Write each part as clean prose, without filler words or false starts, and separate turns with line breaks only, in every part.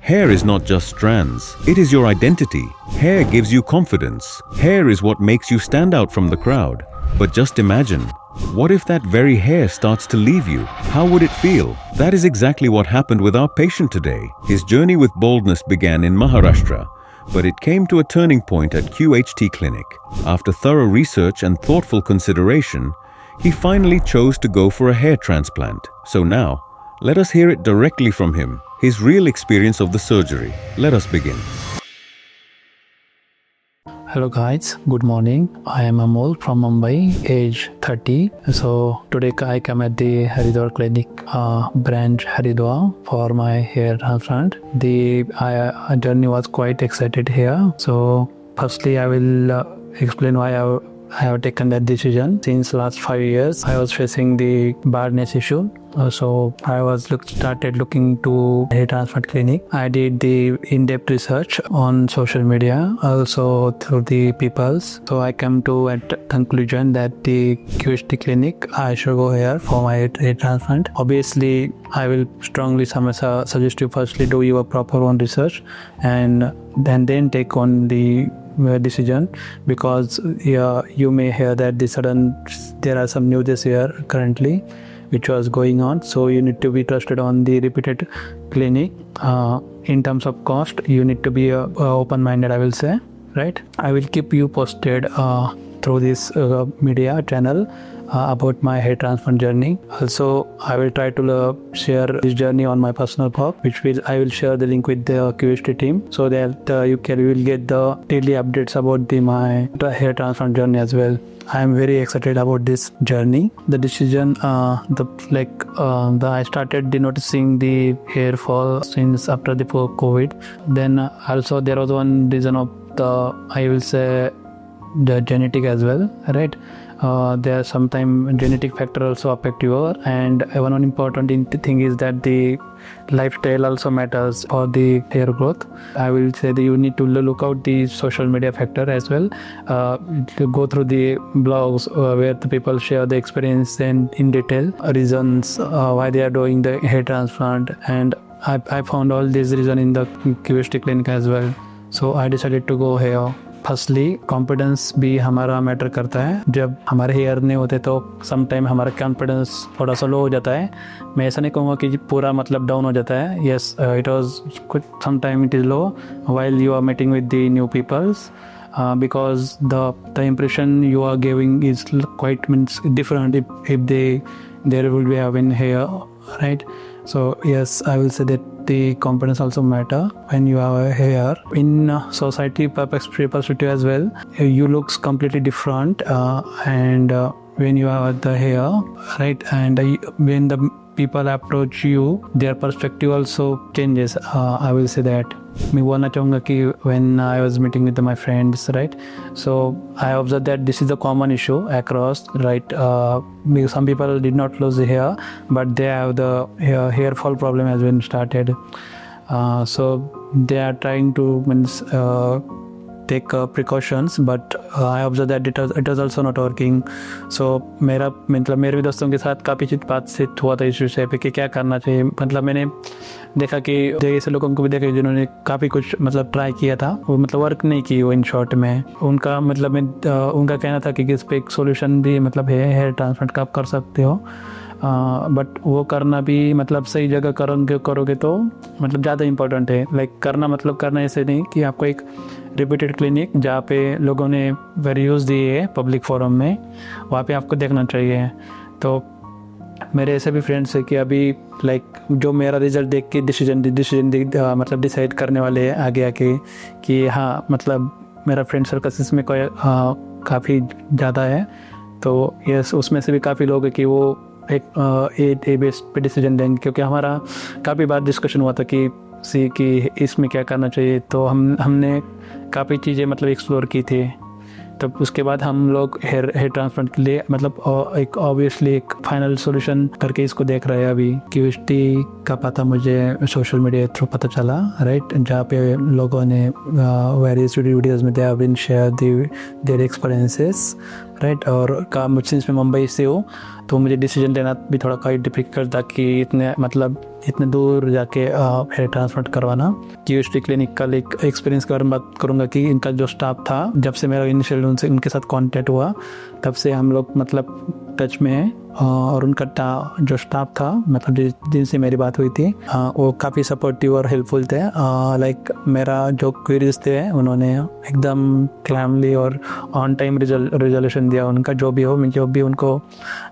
Hair is not just strands, it is your identity. Hair gives you confidence. Hair is what makes you stand out from the crowd. But just imagine, what if that very hair starts to leave you? How would it feel? That is exactly what happened with our patient today. His journey with baldness began in Maharashtra, but it came to a turning point at QHT Clinic. After thorough research and thoughtful consideration, he finally chose to go for a hair transplant. So now, let us hear it directly from him, his real experience of the surgery. Let us begin.
Hello guys, good morning. I am Amol from Mumbai, age 30. So today I come at the Haridwar Clinic, branch Haridwar for my hair transplant. The journey was quite excited here. So firstly I will explain why I have taken that decision. Since last 5 years, I was facing the baldness issue. So I was started looking to hair transplant clinic. I did the in-depth research on social media, also through the peoples. So I come to a conclusion that the QHT clinic, I should go here for my hair transplant. Obviously, I will strongly suggest you firstly do your proper own research and then take on the decision, because you may hear that there are some news here currently which was going on, so you need to be trusted on the reputed clinic. In terms of cost, you need to be open-minded, I will say, right? I will keep you posted through this media channel about my hair transplant journey. Also, I will try to share this journey on my personal blog, I will share the link with the QHT team, so that you will get the daily updates about my hair transplant journey as well. I am very excited about this journey. The decision, I started noticing the hair fall since after the COVID. Then also there was one reason of the genetic as well, right? There are sometimes genetic factor also affect you, and one important thing is that the lifestyle also matters for the hair growth. I will say that you need to look out the social media factor as well. To go through the blogs where the people share the experience and in detail reasons why they are doing the hair transplant, and I found all these reasons in the QHT clinic as well. So I decided to go here. Firstly confidence भी हमारा matter करता है. जब हमारे hair नहीं होते तो sometime हमारा कॉन्फिडेंस थोड़ा सा लो हो जाता है. मैं ऐसा नहीं कहूँगा कि पूरा मतलब डाउन हो जाता है. येस, इट वाज कुछ sometime it is low while you are meeting with the new peoples, because the impression you are giving is quite different if there will be having hair, right? So yes, I will say that the confidence also matter when you have hair. In society perspective as well, you looks completely different and when you have the hair, right? And when the people approach you, their perspective also changes. I will say that. मैं बोलना चाहूँगा कि when I was meeting with my friends, right? So I observed that this is a common issue across, right? Some people did not lose the hair, but they have the hair fall problem has been started. So they are trying to take precautions, but I observed that it was also not working. So मेरे भी दोस्तों के साथ काफ़ी बातचीत हुआ था इस विषय पे कि क्या करना चाहिए. मतलब मैंने देखा कि ऐसे लोगों को भी देखा जिन्होंने काफ़ी कुछ ट्राई किया था, वो वर्क नहीं की. वो इन शॉर्ट में उनका उनका कहना था कि इस पे एक सोल्यूशन भी है, हेयर ट्रांसप्लांट का आप कर सकते हो, बट वो करना भी सही जगह करोगे तो ज़्यादा इम्पोर्टेंट है. करना ऐसे नहीं कि आपको एक रिपीटेड क्लिनिक जहाँ पे लोगों ने वीडियोज़ दिए है पब्लिक फोरम में, वहाँ पे आपको देखना चाहिए. तो मेरे ऐसे भी फ्रेंड्स है कि अभी जो मेरा रिजल्ट देख के डिसीजन डिसाइड करने वाले हैं आगे आके कि हाँ मेरा फ्रेंड सर्कल इसमें काफ़ी ज़्यादा है. तो यस, उसमें से भी काफ़ी लोग हैं कि वो एक ए बेस पे डिसीजन लेंगे, क्योंकि हमारा काफ़ी बार डिस्कशन हुआ था कि इसमें क्या करना चाहिए. तो हमने काफ़ी चीज़ें एक्सप्लोर की थी. तब उसके बाद हम लोग हेयर ट्रांसप्लांट के लिए एक ऑब्वियसली एक फाइनल सॉल्यूशन करके इसको देख रहे हैं. अभी QHT का पता मुझे सोशल मीडिया थ्रू पता चला, राइट? जहाँ पे लोगों ने वेरियस वीडियोज़ में they have been share their experiences, right. और सिंस मैं मुंबई से हूँ तो मुझे डिसीजन लेना भी थोड़ा काफ़ी डिफिकल्ट था कि इतने दूर जाके हेयर ट्रांसप्लांट करवाना। क्यूएसटी क्लिनिक का एक एक्सपीरियंस के बारे में बात करूँगा कि इनका जो स्टाफ था, जब से मेरा इनिशियल उनके साथ कांटेक्ट हुआ तब से हम लोग मतलब टच में हैं। और उनका जो स्टाफ था मतलब जिनसे मेरी बात हुई थी वो काफ़ी सपोर्टिव और हेल्पफुल थे। लाइक मेरा जो क्वेरीज थे उन्होंने एकदम क्लैमली और ऑन टाइम रिजोल्यूशन दिया उनका। जो भी उनको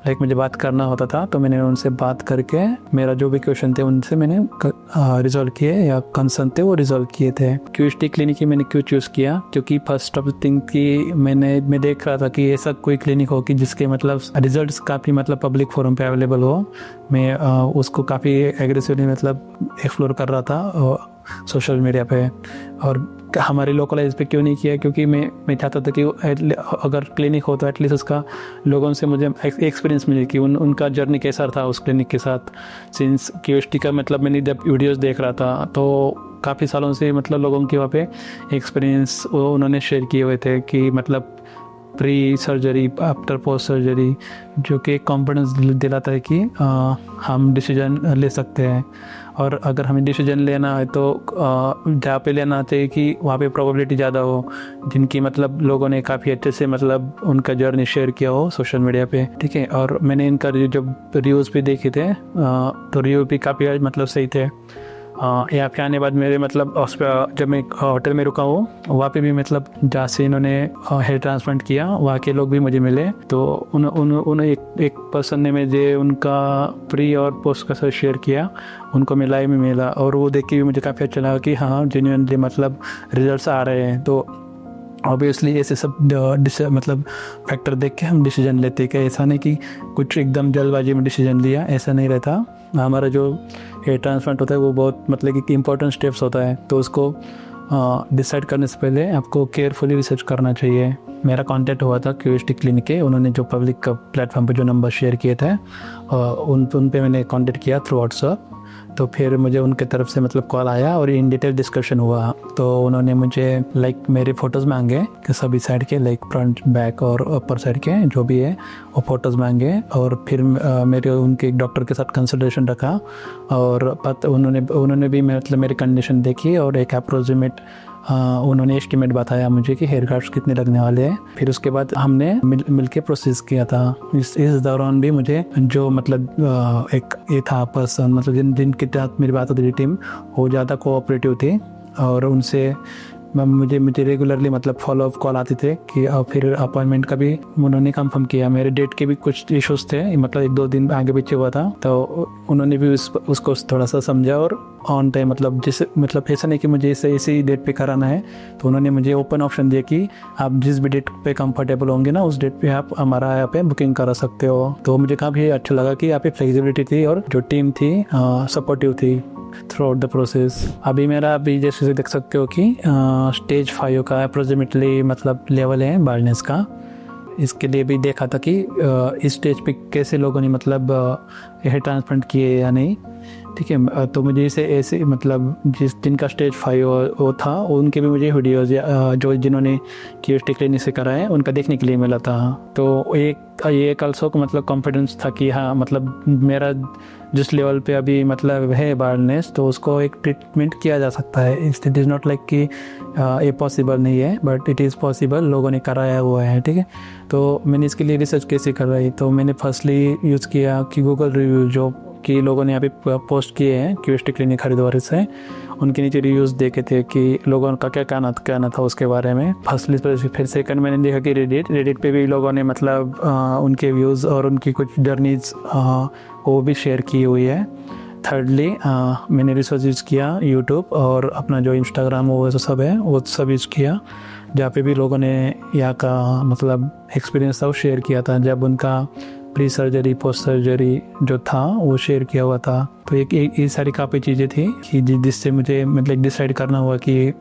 लाइक मुझे बात करना होता था तो मैंने उनसे बात करके मेरा जो भी क्वेश्चन थे उनसे मैंने रिजॉल्व किए या कंसर्न थे वो रिजॉल्व किए थे। क्यूएसटी क्लिनिक ही मैंने क्यों चूज़ किया, क्योंकि फर्स्ट ऑफ थिंग कि मैं देख रहा था कि ऐसा कोई क्लिनिक हो कि जिसके मतलब रिजल्ट्स काफ़ी मतलब पब्लिक फोरम पे अवेलेबल हो। मैं उसको काफ़ी एग्रेसिवली मतलब एक्सप्लोर कर रहा था सोशल मीडिया पे। और हमारे लोकलाइज पे क्यों नहीं किया, क्योंकि मैं चाहता था कि अगर क्लिनिक हो तो एटलीस्ट उसका लोगों से मुझे एक्सपीरियंस मिले कि उनका जर्नी कैसा था उस क्लिनिक के साथ। सिंस क्यूएसटी का मतलब मैंने जब वीडियोस देख रहा था तो काफ़ी सालों से मतलब लोगों के वहाँ पे एक्सपीरियंस उन्होंने शेयर किए हुए थे कि मतलब pre surgery after post surgery, जो कि कॉन्फिडेंस दिलाता है कि हम डिसीजन ले सकते हैं। और अगर हमें डिसीजन लेना है तो जहाँ पे लेना चाहिए कि वहाँ पे प्रोबेबिलिटी ज़्यादा हो, जिनकी मतलब लोगों ने काफ़ी अच्छे से मतलब उनका जर्नी शेयर किया हो सोशल मीडिया पे, ठीक है। और मैंने इनका जब रिव्यूज़ भी देखे थे तो रिव्यू भी काफ़ी मतलब सही थे। यहाँ पे आने बाद मेरे मतलब जब मैं होटल में रुका हूँ वहाँ पे भी मतलब जहाँ से इन्होंने हेयर ट्रांसप्लांट किया वहाँ के लोग भी मुझे मिले। तो उन्हें एक पर्सन ने मुझे उनका प्री और पोस्ट का शेयर किया, उनको मैं लाइव में मिला और वो देख के भी मुझे काफ़ी अच्छा लगा कि हाँ जेन्युइनली मतलब रिजल्ट्स आ रहे हैं। तो ऑब्वियसली ऐसे सब मतलब फैक्टर देख के हम डिसीजन लेते हैं कि ऐसा नहीं कि कुछ एकदम जल्दबाजी में डिसीजन लिया, ऐसा नहीं रहता। हमारा जो हेयर ट्रांसप्लांट होता है वो बहुत मतलब कि इम्पोर्टेंट स्टेप्स होता है, तो उसको डिसाइड करने से पहले आपको केयरफुली रिसर्च करना चाहिए। मेरा कांटेक्ट हुआ था क्यूएसटी क्लिनिक के, उन्होंने जो पब्लिक प्लेटफॉर्म पे जो नंबर शेयर किए थे उन पे मैंने कांटेक्ट किया थ्रू व्हाट्सएप। तो फिर मुझे उनके तरफ से मतलब कॉल आया और इन डिटेल डिस्कशन हुआ। तो उन्होंने मुझे लाइक मेरे फ़ोटोज़ मांगे कि सभी साइड के लाइक फ्रंट बैक और अपर साइड के जो भी है वो फ़ोटोज़ मांगे। और फिर मेरे उनके एक डॉक्टर के साथ कंसल्टेशन रखा और उन्होंने भी मतलब मेरी कंडीशन देखी और एक अप्रोक्सीमेट उन्होंने एस्टिमेट बताया मुझे कि हेयर कट्स कितने लगने वाले हैं। फिर उसके बाद हमने मिल के प्रोसेस किया था। इस दौरान भी मुझे जो मतलब एक ये था पर्सन मतलब जिनके साथ मेरी बात होती थी टीम, वो ज़्यादा कोऑपरेटिव थी और उनसे मुझे रेगुलरली मतलब फॉलो अप कॉल आते थे कि फिर अपॉइंटमेंट का भी उन्होंने कंफर्म किया। मेरे डेट के भी कुछ इश्यूज थे, मतलब 1-2 दिन आगे पीछे हुआ था, तो उन्होंने भी उसको थोड़ा सा समझा और ऑन टाइम मतलब ऐसा नहीं कि मुझे इसी डेट पे कराना है, तो उन्होंने मुझे ओपन ऑप्शन दिया कि आप जिस भी डेट पे कंफर्टेबल होंगे ना उस डेट पे आप हमारा यहाँ पे बुकिंग करा सकते हो। तो मुझे काफ़ी अच्छा लगा कि यहाँ पे फ्लेक्सिबिलिटी थी और जो टीम थी सपोर्टिव थी थ्रू आउट द प्रोसेस। अभी मेरा जैसे देख सकते हो कि स्टेज 5 का अप्रोक्सीमेटली मतलब लेवल है बाल्डनेस का। इसके लिए भी देखा था कि इस स्टेज पे कैसे लोगों ने मतलब हेयर ट्रांसप्लांट किए या नहीं, ठीक है। तो मुझे ऐसे मतलब जिनका स्टेज 5 वो था उनके भी मुझे वीडियोज़ जो जिन्होंने क्यूएसटी क्लिनिक से कराए उनका देखने के लिए मिला था। तो एक ऑल्सो को मतलब कॉन्फिडेंस था कि हाँ मतलब मेरा जिस लेवल पे अभी मतलब है बार्डनेस तो उसको एक ट्रीटमेंट किया जा सकता है। इट इज़ नॉट लाइक कि ये पॉसिबल नहीं है, बट इट इज़ पॉसिबल, लोगों ने कराया हुआ है, ठीक है। तो मैंने इसके लिए रिसर्च कैसे कर रही, तो मैंने फर्स्टली यूज़ किया कि गूगल रिव्यू जो कि लोगों ने यहाँ पे पोस्ट किए हैं क्यूएसटी क्लिनिक हरिद्वार से, उनके नीचे रिव्यूज़ देखे थे कि लोगों का क्या कहना था उसके बारे में। फर्स्टली फिर सेकंड मैंने देखा कि रेडिट पे भी लोगों ने मतलब उनके व्यूज़ और उनकी कुछ जर्नीज़ वो भी शेयर की हुई है। थर्डली मैंने रिसर्च यूज़ किया यूट्यूब और अपना जो इंस्टाग्राम वो सब है वो सब यूज़ किया, जहाँ पे भी लोगों ने यहाँ का मतलब एक्सपीरियंस था वो शेयर किया था, जब उनका प्री सर्जरी पोस्ट सर्जरी जो था वो शेयर किया हुआ था। तो ये सारी काफ़ी चीज़ें थी कि जिससे मुझे मतलब डिसाइड करना हुआ कि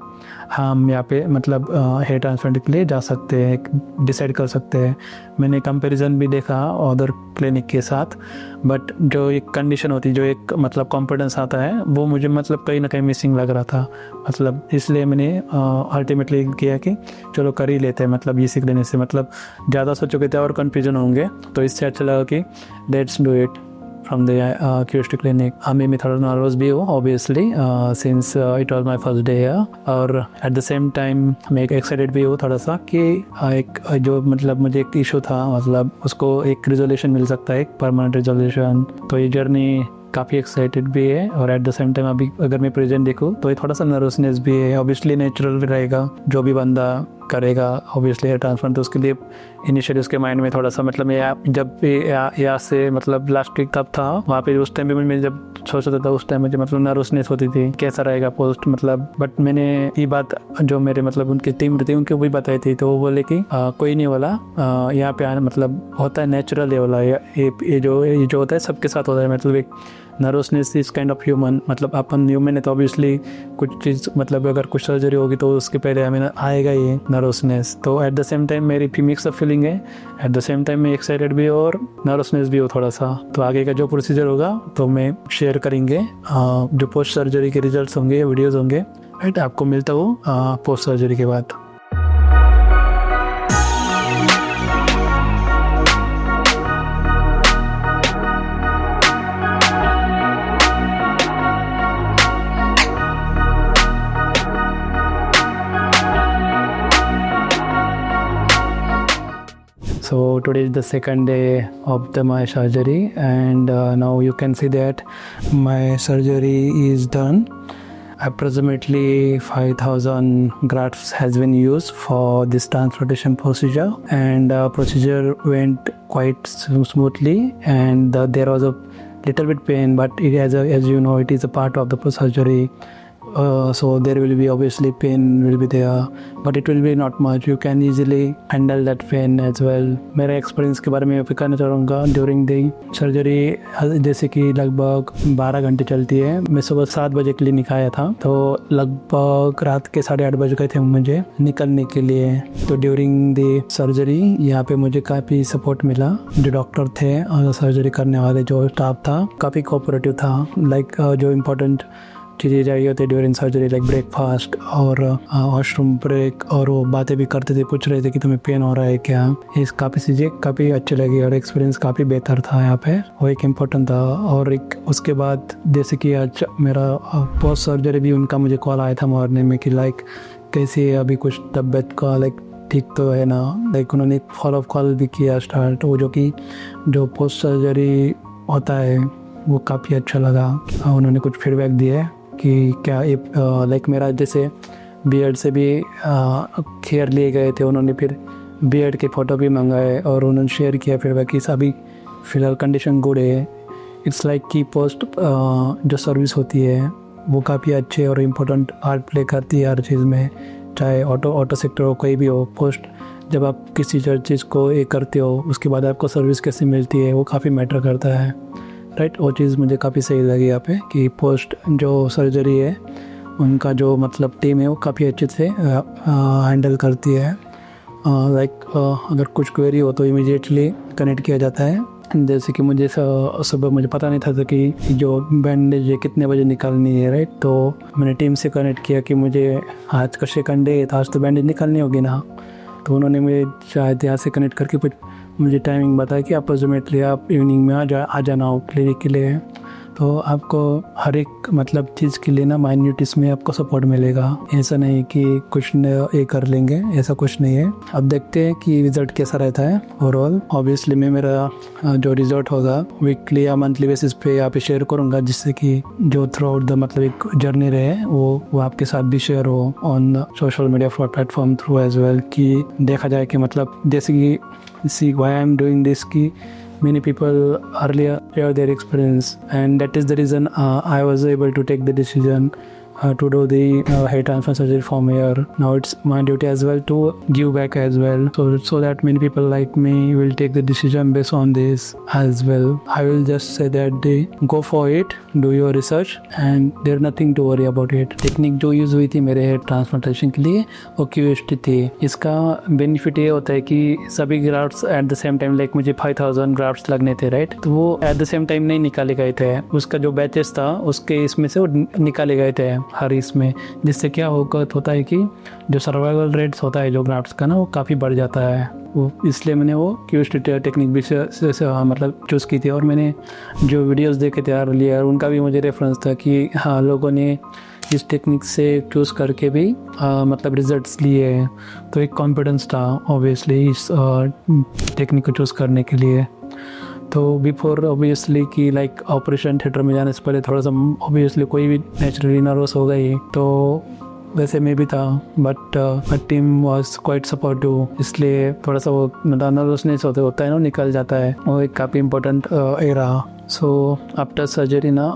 हम यहाँ पे मतलब हेयर ट्रांसप्लांट के लिए जा सकते हैं, डिसाइड कर सकते हैं। मैंने कंपैरिजन भी देखा अदर क्लिनिक के साथ, बट जो एक कंडीशन होती है, जो एक मतलब कॉन्फिडेंस आता है, वो मुझे मतलब कहीं ना कहीं मिसिंग लग रहा था। मतलब इसलिए मैंने अल्टीमेटली किया कि चलो कर ही लेते हैं, मतलब ये सीख लेने से मतलब ज़्यादा सोचोगे तो और कन्फ्यूजन होंगे, तो इससे अच्छा लगा कि let's do it from the curiosity clinic. मैं थोड़ा नर्वस भी हूँ obviously since it was my first day here, और at the same time मैं एक एक्साइटेड भी हूँ थोड़ा सा कि एक जो मतलब मुझे एक इशू था, मतलब उसको एक रिजोल्यूशन मिल सकता है, एक परमानेंट रिजोल्यूशन। तो ये जर्नी काफ़ी एक्साइटेड भी है, और एट द सेम टाइम अभी अगर मैं प्रेजेंट देखूँ तो ये थोड़ा सा नर्वसनेस भी है। ऑब्वियसली नेचुरल रहेगा, जो भी बंदा करेगा ऑब्वियसली हेयर ट्रांसप्लांट, तो उसके लिए इनिशियली उसके माइंड में थोड़ा सा मतलब मैं जब भी यहाँ से मतलब लास्ट वीक तब था वहाँ पे, उस टाइम भी मैं जब सोचता था उस टाइम मुझे मतलब नर्वसनेस होती थी कैसा रहेगा पोस्ट, मतलब बट मैंने ये बात जो मेरे मतलब उनकी टीम थी उनके भी बताई थी, तो वो बोले कि कोई नहीं वाला, यहाँ पे आना मतलब होता है नेचुरल वाला, ये जो होता है सबके साथ होता है, मतलब एक nervousness is kind of human, मतलब अपन ह्यूमन है तो ऑब्वियसली कुछ चीज़ मतलब अगर कुछ सर्जरी होगी तो उसके पहले हमें आएगा ये नर्वसनेस। तो एट द सेम टाइम मेरी मिक्स अप फीलिंग है, एट द सेम टाइम मैं एक्साइटेड भी और नर्वसनेस भी हो थोड़ा सा। तो आगे का जो प्रोसीजर होगा तो मैं शेयर करेंगे, जो पोस्ट सर्जरी के रिजल्ट्स होंगे, वीडियोज़ होंगे, राइट, आपको मिलता हूँ पोस्ट सर्जरी के बाद। So today is the second day of my surgery, and now you can see that my surgery is done. Approximately 5,000 grafts has been used for this transplantation procedure, and procedure went quite smoothly, and there was a little bit pain, but as you know it is a part of the surgery. So there will be obviously pain will be there, but it will be not much. You can easily handle that pain as well. मेरे experience के बारे में कहना चाहूँगा during the surgery, जैसे कि लगभग 12 घंटे चलती है। मैं सुबह 7 बजे क्लिनिक आया था, तो लगभग रात के 8:30 बज गए थे मुझे निकलने के लिए। तो ड्यूरिंग द सर्जरी यहाँ पे मुझे काफ़ी सपोर्ट मिला, जो डॉक्टर थे और सर्जरी करने वाले जो स्टाफ था काफ़ी कोऑपरेटिव था। लाइक जो इम्पोर्टेंट चीज़ें चाहिए होती है ड्यूरिंग सर्जरी, लाइक ब्रेकफास्ट और वॉशरूम ब्रेक, और वो बातें भी करते थे, पूछ रहे थे कि तुम्हें पेन हो रहा है क्या। इस काफ़ी चीज़ें काफ़ी अच्छी लगी और एक्सपीरियंस काफ़ी बेहतर था यहाँ पे, वो एक इम्पोर्टेंट था। और एक उसके बाद जैसे कि आज मेरा पोस्ट सर्जरी भी उनका मुझे कॉल आया था मॉर्निंग में कि लाइक कैसी है अभी, कुछ तबीयत का लाइक ठीक तो है ना। लाइक उन्होंने फॉलोअप कॉल भी किया स्टार्ट, वो जो कि जो पोस्ट सर्जरी होता है वो काफ़ी अच्छा लगा। उन्होंने कुछ फीडबैक दिए कि क्या लाइक मेरा जैसे बीएड से भी केयर लिए गए थे, उन्होंने फिर बीएड के फ़ोटो भी मंगाए और उन्होंने शेयर किया फीडबैक कि अभी फ़िलहाल कंडीशन गुड है। इट्स लाइक कि पोस्ट जो सर्विस होती है वो काफ़ी अच्छे और इम्पोर्टेंट पार्ट प्ले करती है हर चीज़ में, चाहे ऑटो सेक्टर हो, कोई भी हो। पोस्ट जब आप किसी चीज़ को ये करते हो उसके बाद आपको सर्विस कैसे मिलती है वो काफ़ी मैटर करता है, राइट। वो चीज़ मुझे काफ़ी सही लगी यहाँ पे कि पोस्ट जो सर्जरी है उनका जो मतलब टीम है वो काफ़ी अच्छे से हैंडल करती है। लाइक अगर कुछ क्वेरी हो तो इमीडिएटली कनेक्ट किया जाता है। जैसे कि मुझे सुबह मुझे पता नहीं था कि जो बैंडेज है कितने बजे निकालनी है, राइट। तो मैंने टीम से कनेक्ट किया कि मुझे आज का सेकंड डे था, आज तो बैंडेज निकालनी होगी ना। तो उन्होंने मुझे शायद यहाँ से कनेक्ट करके कुछ मुझे टाइमिंग बताया कि अप्रोक्सीमेटली आप इवनिंग में आ जाना हो क्लिनिक के लिए। तो आपको हर एक मतलब चीज़ के लिए ना माइन्यूटिस में आपको सपोर्ट मिलेगा। ऐसा नहीं कि कुछ ये कर लेंगे, ऐसा कुछ नहीं है। अब देखते हैं कि रिज़ल्ट कैसा रहता है ओवरऑल। ऑब्वियसली मैं मेरा जो रिज़ल्ट होगा वीकली या मंथली बेसिस पे यहाँ पे शेयर करूँगा, जिससे कि जो थ्रू आउट द मतलब एक जर्नी रहे वो आपके साथ भी शेयर हो on social media platform through as well, कि देखा जाए कि मतलब जैसे कि see why I'm doing this ki many people earlier share their experience, and that is the reason I was able to take the decision to do the hair transplant surgery from here. Now it's my duty as well to give back as well, so that many people like me will take the decision based on this as well. I will just say that they go for it, do your research and there's nothing to worry about it. Technique जो use हुई थी मेरे hair transplantation के लिए वो QST थी। इसका benefit ये होता है कि सभी grafts at the same time, like मुझे 5000 ग्राफ्ट्स लगने थे, राइट, तो वो एट द सेम टाइम नहीं निकाले गए थे। उसका जो बैचेस था उसके इसमें से वो निकाले गए थे हर इसमें, जिससे क्या होता है कि जो सर्वाइवल रेट्स होता है जो ग्राफ्ट्स का ना वो काफ़ी बढ़ जाता है। वो इसलिए मैंने वो QST टेक्निक भी से मतलब चूज़ की थी। और मैंने जो वीडियोस देखे थे अर्लियर उनका भी मुझे रेफरेंस था कि हाँ लोगों ने इस टेक्निक से चूज़ करके भी मतलब रिजल्ट्स लिए हैं, तो एक कॉन्फिडेंस था ऑब्वियसली इस टेक्निक को चूज़ करने के लिए। तो बिफोर ऑब्वियसली कि लाइक ऑपरेशन थिएटर में जाने से पहले थोड़ा सा ऑब्वियसली कोई भी नेचुरली नर्वस हो गई, तो वैसे में भी था, but team was quite supportive, इसलिए थोड़ा सा वो नर्वसनेस होता है ना, निकल जाता है, वो एक काफ़ी important era. So after surgery ना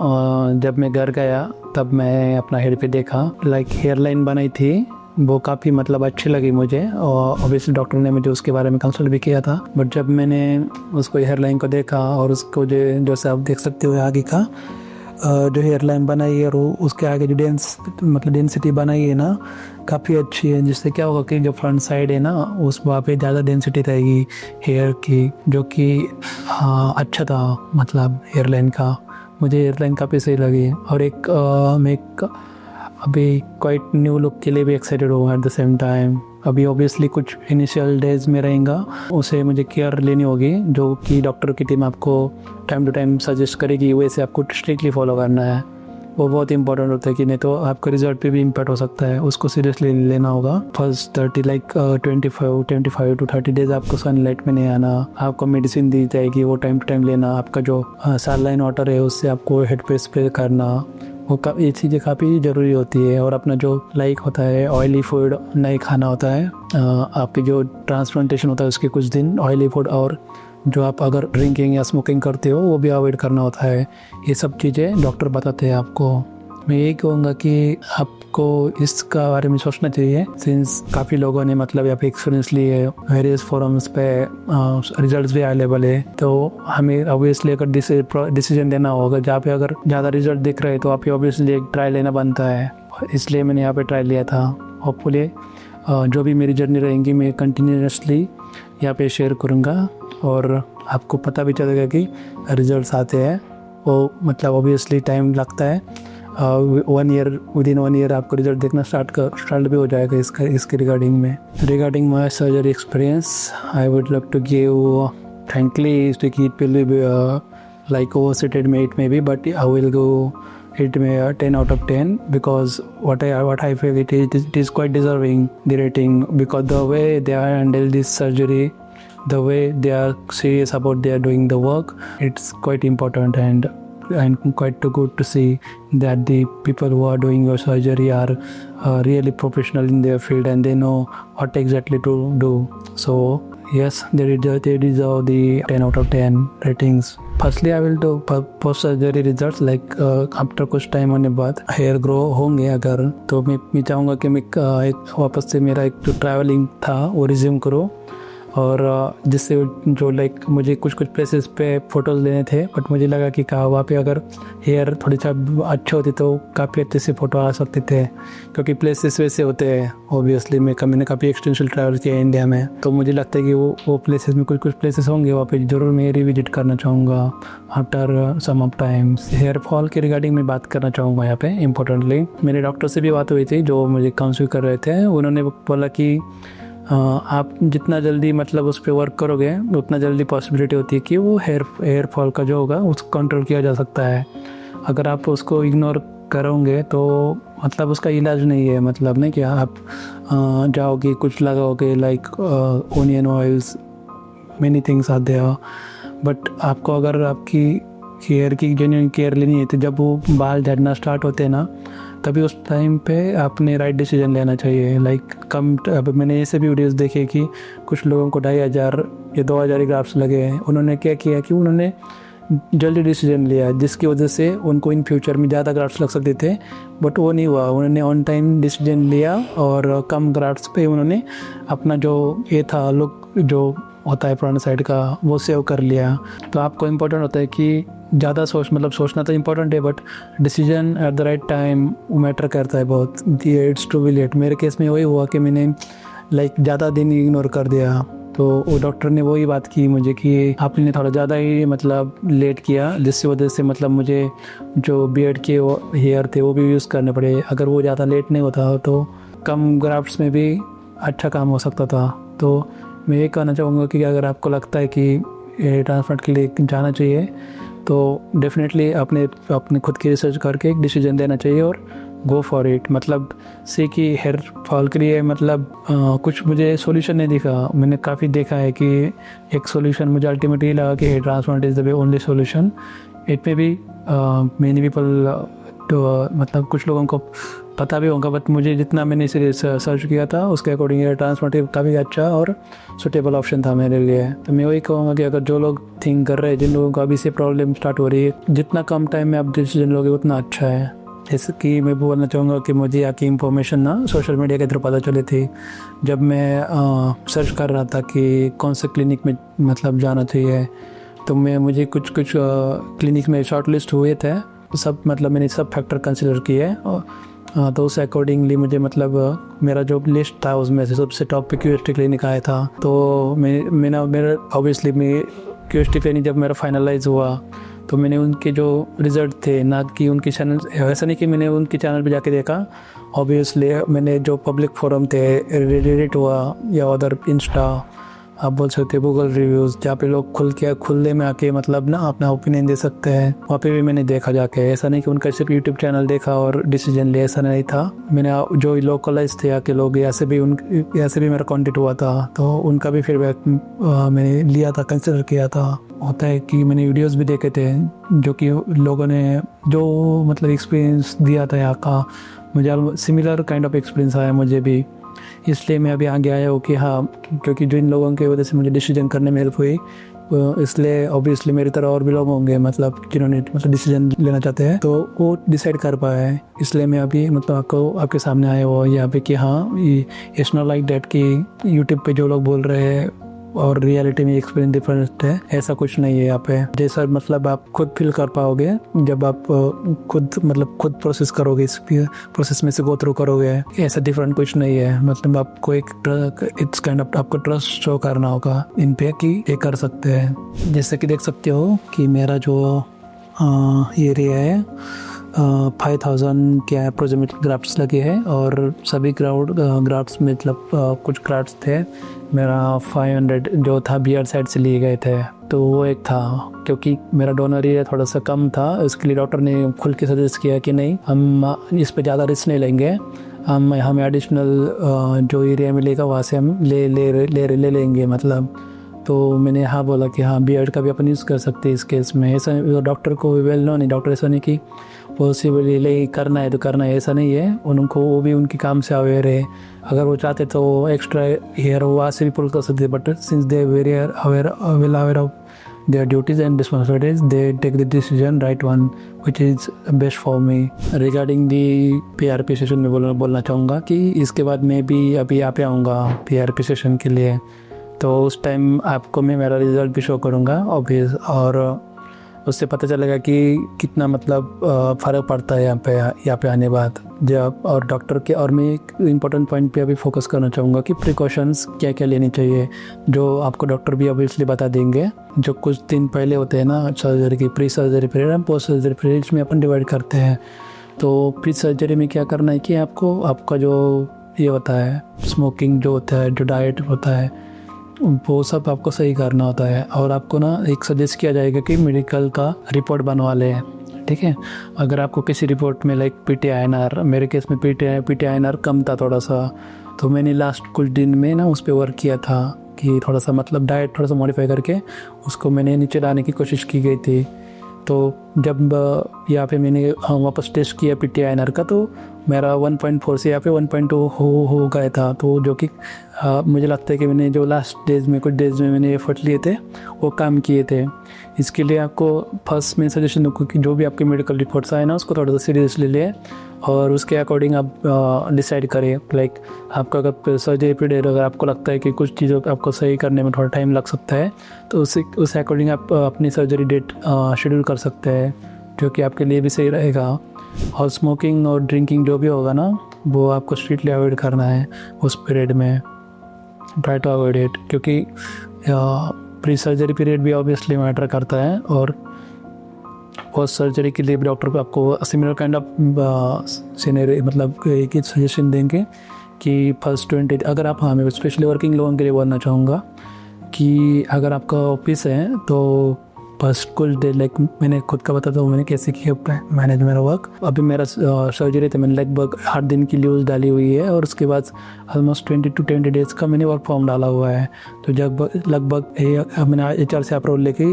जब मैं घर गया तब मैं अपना हेयर पे देखा, लाइक हेयर लाइन बनाई थी, वो काफ़ी मतलब अच्छी लगी मुझे। और ऑब्वियसली डॉक्टर ने मुझे उसके बारे में कंसल्ट भी किया था, बट जब मैंने उसको हेयर लाइन को देखा और उसको जो जैसे आप देख सकते हो आगे का जो हेयर लाइन बनाई है और उसके आगे जो डेंसिटी बनाई है ना काफ़ी अच्छी है, जिससे क्या होगा कि जो फ्रंट साइड है ना उस वहाँ पे ज़्यादा डेंसिटी रहेगी हेयर की, जो कि अच्छा था मतलब हेयर लाइन का। मुझे हेयर लाइन काफ़ी सही लगी और मैं अभी क्वाइट न्यू लुक के लिए भी एक्साइटेड हूँ एट द सेम टाइम। अभी ऑब्वियसली कुछ इनिशियल डेज में रहेगा, उसे मुझे केयर लेनी होगी, जो कि डॉक्टर की टीम आपको टाइम टू टाइम सजेस्ट करेगी, वैसे आपको स्ट्रिक्टली फॉलो करना है। वो बहुत इंपॉर्टेंट होता है कि नहीं तो आपका रिजल्ट पे भी इम्पैक्ट हो सकता है, उसको सीरियसली लेना होगा। फर्स्ट 25 to 30 डेज आपको सनलाइट में नहीं आना, आपको मेडिसिन दी जाएगी वो टाइम टू टाइम लेना, आपका जो सैलाइन वाटर है उससे आपको हेड पे स्प्रे करना, वो ये चीज़ें काफ़ी ज़रूरी होती है। और अपना जो लाइक होता है ऑयली फूड नहीं खाना होता है, आपकी जो ट्रांसप्लांटेशन होता है उसके कुछ दिन ऑयली फूड और जो आप अगर ड्रिंकिंग या स्मोकिंग करते हो वो भी अवॉइड करना होता है। ये सब चीज़ें डॉक्टर बताते हैं आपको। मैं यही कहूँगा कि आपको इसका बारे में सोचना चाहिए, सिंस काफ़ी लोगों ने मतलब यहाँ पे एक्सपीरियंस लिए है, वेरियस फोरम्स पे रिजल्ट्स भी अवेलेबल है। तो हमें ऑब्वियसली अगर डिसीजन लेना होगा जहाँ पे अगर ज़्यादा रिजल्ट दिख रहे हैं तो आप ऑब्वियसली एक ट्रायल लेना बनता है, इसलिए मैंने यहाँ पे ट्रायल लिया था। होपफुली जो भी मेरी जर्नी रहेंगी मैं कंटिन्यूसली यहाँ पे शेयर करूँगा और आपको पता भी चलेगा कि रिजल्ट्स आते हैं। वो मतलब ऑब्वियसली टाइम लगता है, विदिन 1 ईयर आपको रिजल्ट देखना स्टार्ट भी हो जाएगा इसके regarding my surgery experience. I would like to give frankly it will be like overstated maybe, but I will go it may 10 out of 10 because what I feel it is quite deserving the rating, because the way they are handled this surgery, the way they are serious about they are doing the work, it's quite important and quite good to see that the people who are doing your surgery are really professional in their field and they know what exactly to do. So yes, they deserve the 10 out of 10 ratings. Firstly, I will do post surgery results like after कुछ time होने बाद hair grow होंगे अगर, तो मैं चाहूँगा कि मैं एक वापस से मेरा एक जो ट्रैवलिंग था वो रिज्यूम करूँ, और जिससे जो लाइक मुझे कुछ प्लेसेस पे फ़ोटोज़ लेने थे, बट मुझे लगा कि वहाँ पे अगर हेयर थोड़ी सा अच्छी होती तो काफ़ी अच्छे से फ़ोटो आ सकते थे, क्योंकि प्लेसेस वैसे होते हैं। ऑब्वियसली मैंने काफ़ी एक्सटेंशियल ट्रैवल किया है इंडिया में, तो मुझे लगता है कि वो प्लेसेस में कुछ प्लेसेस होंगे वहाँ पे ज़रूर मैं रिविजिट करना चाहूँगा after some of times. Hair fall के रिगार्डिंग मैं बात करना चाहूँगा यहाँ पे इम्पोर्टेंटली। मेरे डॉक्टर से भी बात हुई थी जो मुझे काउंसिल कर रहे थे, उन्होंने बोला कि आप जितना जल्दी मतलब उस पर वर्क करोगे उतना जल्दी पॉसिबिलिटी होती है कि वो हेयर फॉल का जो होगा उसको कंट्रोल किया जा सकता है। अगर आप उसको इग्नोर करोगे तो मतलब उसका इलाज नहीं है, मतलब नहीं कि आप जाओगे कुछ लगाओगे like onion oils, many things are there, but आपको अगर आपकी हेयर की जेन्युइन केयर लेनी है तो जब वो बाल झड़ना स्टार्ट होते हैं ना तभी उस टाइम पे आपने राइट डिसीजन लेना चाहिए। लाइक अब मैंने ऐसे भी वीडियोस देखे कि कुछ लोगों को 2500 या 2000 ग्राफ्स लगे हैं। उन्होंने क्या किया कि उन्होंने जल्दी डिसीजन लिया, जिसकी वजह से उनको इन फ्यूचर में ज़्यादा ग्राफ्ट्स लग सकते थे, बट वो नहीं हुआ। उन्होंने ऑन टाइम डिसीजन लिया और कम ग्राफ्ट्स पे उन्होंने अपना जो ये था लुक जो होता है पुराने साइड का वो सेव कर लिया। तो आपको इम्पोर्टेंट होता है कि ज़्यादा सोचना तो इम्पोर्टेंट है, but decision at the right time matter करता है बहुत। It's to be late. मेरे केस में वही हुआ कि मैंने ज़्यादा दिन इग्नोर कर दिया, तो वो डॉक्टर ने वही बात की मुझे कि आपने थोड़ा ज़्यादा ही लेट किया, जिसकी वजह से मुझे जो बियर्ड के हेयर थे वो भी यूज़ करने पड़े। अगर वो ज़्यादा लेट नहीं होता तो कम ग्राफ्ट्स में भी अच्छा काम हो सकता था। तो मैं ये कहना चाहूँगा कि अगर आपको लगता है कि हेयर ट्रांसप्लांट के लिए जाना चाहिए तो डेफिनेटली अपने खुद की रिसर्च करके एक डिसीजन देना चाहिए और गो फॉर इट। से कि हेयर फॉल के लिए कुछ मुझे सॉल्यूशन नहीं दिखा। मैंने काफ़ी देखा है कि एक सॉल्यूशन मुझे अल्टीमेटली लगा कि hair transplant is the only solution. It में भी मेनी पीपल तो कुछ लोगों को पता भी होगा, बट मुझे जितना मैंने इसे सर्च किया था उसके अकॉर्डिंग हेयर ट्रांसप्लांट काफ़ी अच्छा और सुटेबल ऑप्शन था मेरे लिए। तो मैं वही कहूँगा कि अगर जो लोग थिंक कर रहे हैं, जिन लोगों को अभी से प्रॉब्लम स्टार्ट हो रही है, जितना कम टाइम में आप डिसीजन लोगे उतना अच्छा है। जैसे कि मैं बोलना चाहूँगा कि मुझे यहाँ की इन्फॉर्मेशन ना सोशल मीडिया के थ्रू पता चली थी। जब मैं सर्च कर रहा था कि कौन से क्लिनिक में जाना चाहिए, तो मुझे कुछ क्लिनिक में शॉर्ट लिस्ट हुए थे सब। मैंने सब फैक्टर कंसिडर किए तो उस अकॉर्डिंगली मुझे मेरा जो लिस्ट था उसमें से सबसे टॉप पे क्यूएसटी क्लिनिक आया था। तो मेरा ऑब्वियसली क्यूएसटी क्लिनिक जब मेरा फाइनलाइज हुआ तो मैंने उनके जो रिज़ल्ट थे, ना कि उनके चैनल, ऐसा नहीं कि मैंने उनके चैनल पे जाके देखा, ऑब्वियसली मैंने जो पब्लिक फोरम थे, रेडिट हुआ या अदर इंस्टा, आप बोल सकते हो गूगल रिव्यूज़, जहाँ पे लोग खुले में आके ना अपना ओपिनियन दे सकते हैं, वहाँ पे भी मैंने देखा जाके। ऐसा नहीं कि उनका सिर्फ यूट्यूब चैनल देखा और डिसीजन लिया, ऐसा नहीं था। मैंने जो लोकलाइज थे आके लोग, ऐसे भी मेरा कॉन्टेक्ट हुआ था, तो उनका भी फीडबैक मैंने लिया था, कंसिडर किया था। होता है कि मैंने वीडियोस भी देखे थे जो कि लोगों ने जो एक्सपीरियंस दिया था यहाँ का, मुझे सिमिलर काइंड ऑफ एक्सपीरियंस आया मुझे भी। इसलिए मैं अभी आगे आया हूँ कि हाँ, क्योंकि जिन लोगों की वजह से मुझे डिसीजन करने में हेल्प हुई, इसलिए ऑब्वियसली मेरी तरह और भी लोग होंगे जिन्होंने डिसीजन लेना चाहते हैं, तो वो डिसाइड कर पाए। इसलिए मैं अभी आपको आपके सामने आया हुआ यहाँ पे कि हाँ, इट्स नॉट लाइक दैट कि यूट्यूब पे जो लोग बोल रहे हैं और रियलिटी में एक्सपीरियंस डिफरेंट है, ऐसा कुछ नहीं है यहाँ पे। जैसा आप खुद फील कर पाओगे जब आप खुद प्रोसेस करोगे, इस प्रोसेस में से गो थ्रू करोगे, ऐसा डिफरेंट कुछ नहीं है। आपको इट्स काइंड ऑफ आपको ट्रस्ट शो करना होगा इन पे कि ये कर सकते हैं। जैसे कि देख सकते हो कि मेरा जो एरिया है 5000 के अप्रोक्सीमेट ग्राफ्ट्स लगे हैं और सभी ग्राफ्ट्स में कुछ ग्राफ्ट्स थे मेरा 500 जो था बियर साइड से लिए गए थे, तो वो एक था। क्योंकि मेरा डोनर एरिया थोड़ा सा कम था, इसके लिए डॉक्टर ने खुल के सजेस्ट किया कि नहीं, हम इस पे ज़्यादा रिस्क नहीं लेंगे, हमें एडिशनल जो एरिया मिलेगा वहाँ से हम ले लेंगे। तो मैंने हाँ बोला कि हाँ, बियर्ड का भी अपन यूज़ कर सकते हैं इस केस में। ऐसा डॉक्टर को वेल नो नहीं, डॉक्टर ऐसा नहीं कि पॉसिबली करना है तो करना है, ऐसा नहीं है। उनको वो भी उनके काम से अवेयर है, अगर वो चाहते तो एक्स्ट्रा हेयर वहाँ से भी पुल कर सकते, but since they very aware of their duties and responsibilities, they take the decision right one which is best for me. Regarding the PRP session में बोलना चाहूँगा कि इसके बाद मैं भी अभी यहाँ पे आऊँगा PRP सेशन के लिए, तो उस टाइम आपको मैं मेरा रिज़ल्ट भी शो करूँगा ऑब्वियस, और उससे पता चलेगा कि कितना फ़र्क पड़ता है यहाँ पे आने बाद जब। और डॉक्टर के, और मैं एक इम्पोर्टेंट पॉइंट पे अभी फोकस करना चाहूँगा कि प्रिकॉशंस क्या क्या लेनी चाहिए, जो आपको डॉक्टर भी ऑब्वियसली बता देंगे। जो कुछ दिन पहले होते हैं ना सर्जरी की, pre surgery period and post surgery period में अपन डिवाइड करते हैं। तो प्री सर्जरी में क्या करना है कि आपका जो ये होता है स्मोकिंग जो होता है, जो डाइट होता है, वो सब आपको सही करना होता है। और आपको ना एक सजेस्ट किया जाएगा कि मेडिकल का रिपोर्ट बनवा लें, ठीक है। अगर आपको किसी रिपोर्ट में PTINR, मेरे केस में PTINR कम था थोड़ा सा, तो मैंने लास्ट कुछ दिन में ना उस पर वर्क किया था कि थोड़ा सा डाइट थोड़ा सा मॉडिफाई करके उसको मैंने नीचे लाने की कोशिश की गई थी। तो जब यहाँ पे मैंने वापस टेस्ट किया PTINR का, तो मेरा 1.4 से यहाँ पे 1.2 हो गया था। तो जो कि मुझे लगता है कि मैंने जो लास्ट डेज में, कुछ डेज में मैंने एफर्ट लिए थे, वो काम किए थे। इसके लिए आपको फर्स्ट में सजेशन दूँगा कि जो भी आपके मेडिकल रिपोर्ट्स आए ना, उसको थोड़ा सा सीरियसली ले और उसके अकॉर्डिंग आप डिसाइड करें। लाइक आपका अगर सर्जरी पीरियड, अगर आपको लगता है कि कुछ चीज़ों को आपको सही करने में थोड़ा टाइम लग सकता है, तो उस अकॉर्डिंग आप अपनी सर्जरी डेट शेड्यूल कर सकते हैं, जो कि आपके लिए भी सही रहेगा। और स्मोकिंग और ड्रिंकिंग जो भी होगा ना, वो आपको स्ट्रिक्टली अवॉइड करना है उस पीरियड में। ट्राई टू अवॉइड इट, क्योंकि प्री सर्जरी पीरियड भी ऑब्वियसली मैटर करता है, और पोस्ट सर्जरी के लिए भी डॉक्टर को आपको सिमिलर काइंड ऑफ सीनरी, मतलब एक ही सजेशन देंगे कि फर्स्ट 20, अगर आप, हाँ मैं स्पेशली वर्किंग लोगों के लिए बोलना चाहूँगा कि अगर आपका ऑफिस है तो फर्स्ट कुछ डे, लाइक मैंने खुद का बताता हूँ मैंने कैसे किया मैनेज मेरा वर्क। अभी मेरा सर्जरी था, मैंने लगभग 8 दिन की लीव्स डाली हुई है, और उसके बाद ऑलमोस्ट 20 to 20 डेज़ का मैंने वर्क फॉर्म डाला हुआ है। तो जब लगभग मैंने HR से अप्रूवल लेके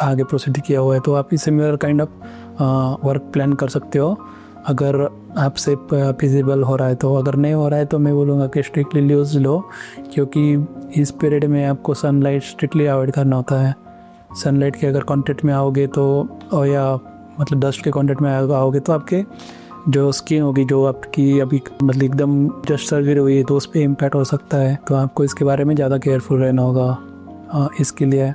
आगे प्रोसीड किया हुआ है। तो आप similar kind of work plan कर सकते हो अगर आपसे फिजिबल हो रहा है। तो अगर नहीं हो रहा है तो मैं बोलूँगा कि स्ट्रिक्टली लीव्स लो, क्योंकि इस पीरियड में आपको सनलाइट स्ट्रिक्टली अवॉइड करना होता है। सनलाइट के अगर कांटेक्ट में आओगे तो, और या मतलब डस्ट के कांटेक्ट में आओगे तो आपके जो स्किन होगी, जो आपकी अभी मतलब एकदम जस्ट सर्जरी हुई है, तो उस पर इम्पैक्ट हो सकता है। तो आपको इसके बारे में ज़्यादा केयरफुल रहना होगा इसके लिए।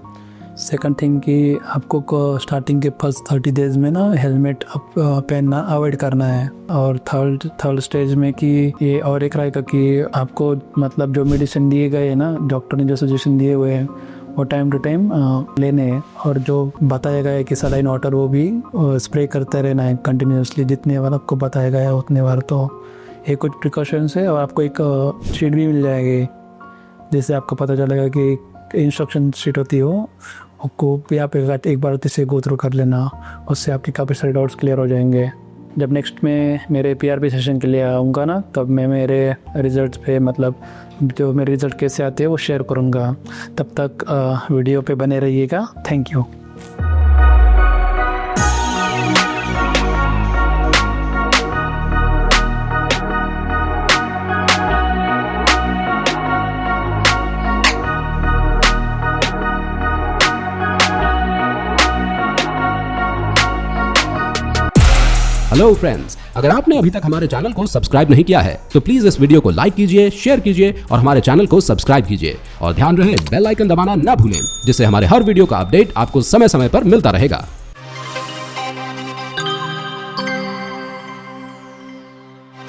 सेकंड थिंग कि आपको स्टार्टिंग के फर्स्ट 30 डेज में ना हेलमेट पहनना अवॉइड करना है। और थर्ड स्टेज में कि ये और एक रहेगा कि आपको मतलब जो मेडिसिन दिए गए हैं ना, डॉक्टर ने जो सजेशन दिए हुए हैं, वो टाइम टू टाइम लेने हैं। और जो बताया गया है कि सलाइन वाटर, वो भी स्प्रे करते रहना है कंटिन्यूसली, जितने बार आपको बताया गया है उतने बार। तो ये कुछ प्रिकॉशंस है। और आपको एक शीट भी मिल जाएगी जिससे आपको पता चलेगा कि इंस्ट्रक्शन शीट होती है, वो यहाँ पे एक बार इसे गो थ्रू कर लेना, उससे आपके काफ़ी सारे डाउट्स क्लियर हो जाएंगे। जब नेक्स्ट में मेरे PRP सेशन के लिए आऊँगा ना, तब मैं मेरे रिजल्ट्स पे, मतलब जो मेरे रिजल्ट कैसे आते हैं वो शेयर करूँगा। तब तक वीडियो पे बने रहिएगा। Thank you.
हेलो फ्रेंड्स, अगर आपने अभी तक हमारे चैनल को सब्सक्राइब नहीं किया है तो प्लीज इस वीडियो को लाइक कीजिए, शेयर कीजिए और हमारे चैनल को सब्सक्राइब कीजिए। और ध्यान रहे बेल आइकन दबाना ना भूलें, जिससे हमारे हर वीडियो का अपडेट आपको समय समय पर मिलता रहेगा।